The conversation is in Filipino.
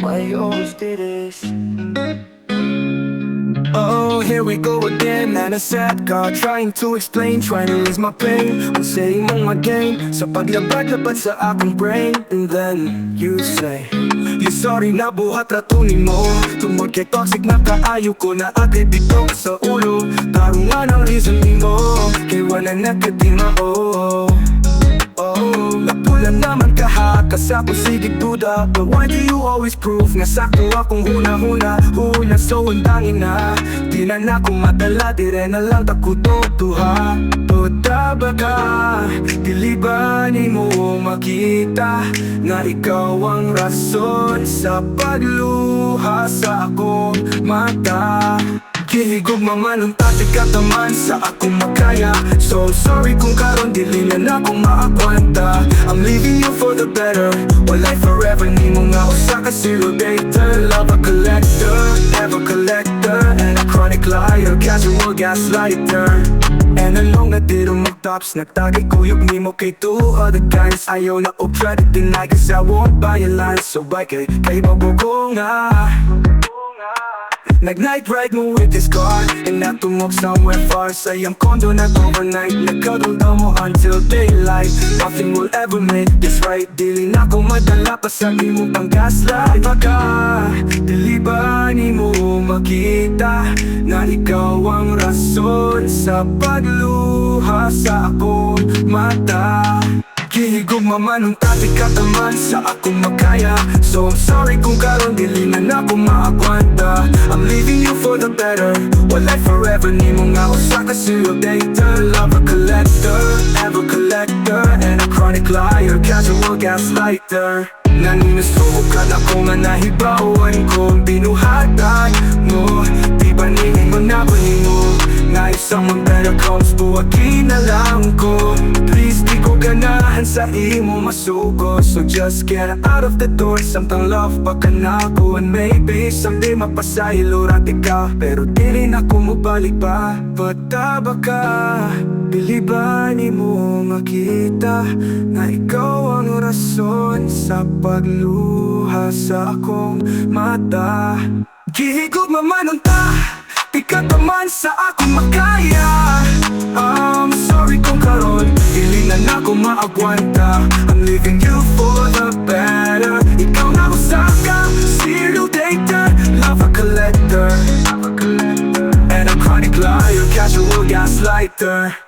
why you always did this? Oh, here we go again, and a sad guy trying to explain, trying to ease my pain. Ang say mong magain sa paglabad-labad sa aking brain. And then you say, you sorry na buhat ratunin mo. Tungod kay toxic na kaayo ko na ate bitaw sa ulo. Tarungan ang reasoning mo, kay wala na katima napulan naman kaha, kasako sigig duda. But why do you always prove nga sakto akong huna-huna? Huna so undangin na, di na akong madala, di rin na lang takututuha. Toda ba ka, dili ba ni mo makita na ikaw ang rason sa pagluha sa akong mata? Gihigog mamanong tatik kataman sa akong makaya. So sorry kung karon dili na akong maakwanta. I'm leaving you for the better, walay forever ni mo nga usa ka zero dater. Love a collector, ever collector, and a chronic liar, casual gaslighter. And along na dito mag-tops, nagtagay kuyog ni mo kay two other guys. Ayaw na o try to deny, cause I won't buy a line. So bye kay bago ko nga nag-night ride mo with this car, and natumok somewhere far sa iyang condo na overnight. Nagkadol daw mo until daylight. Nothing will ever make this right. Dili na ko madala pa sa imo pang gaslight. Baka, dili ba ni mo makita na ikaw ang rason sa pagluha sa akong mata? Gihigog mamanong tatik kataman sa akong makaya. So I'm sorry kung karon dili na ako maakwanta. I'm leaving you for the better, walay forever ni mo nga usa ka zero dater. Love a collector, ever collector, and a chronic liar, casual gaslighter. Naninasukan ako nga nahibawan kong binuhatan mo. Di ba ningin mo na mo nga someone better comes buwagin na lang ko. Please di ko ganahan sa imo masuko. So just get out of the door, samtang love pa ka na ako. And maybe someday mapasayilurati ka, pero di rin ako mabalik pa. Bata ba ka, bili ba ni mo makita na ikaw ang rason sa pagluha sa akong mata? Gihigog mamanong ta, pikataman sa akong makaya. I'm sorry kung karon dili na ako maagwanta. I'm leaving you for the better. Ikaw na usa ka zero dater, love a collector, and a chronic liar, casual gaslighter.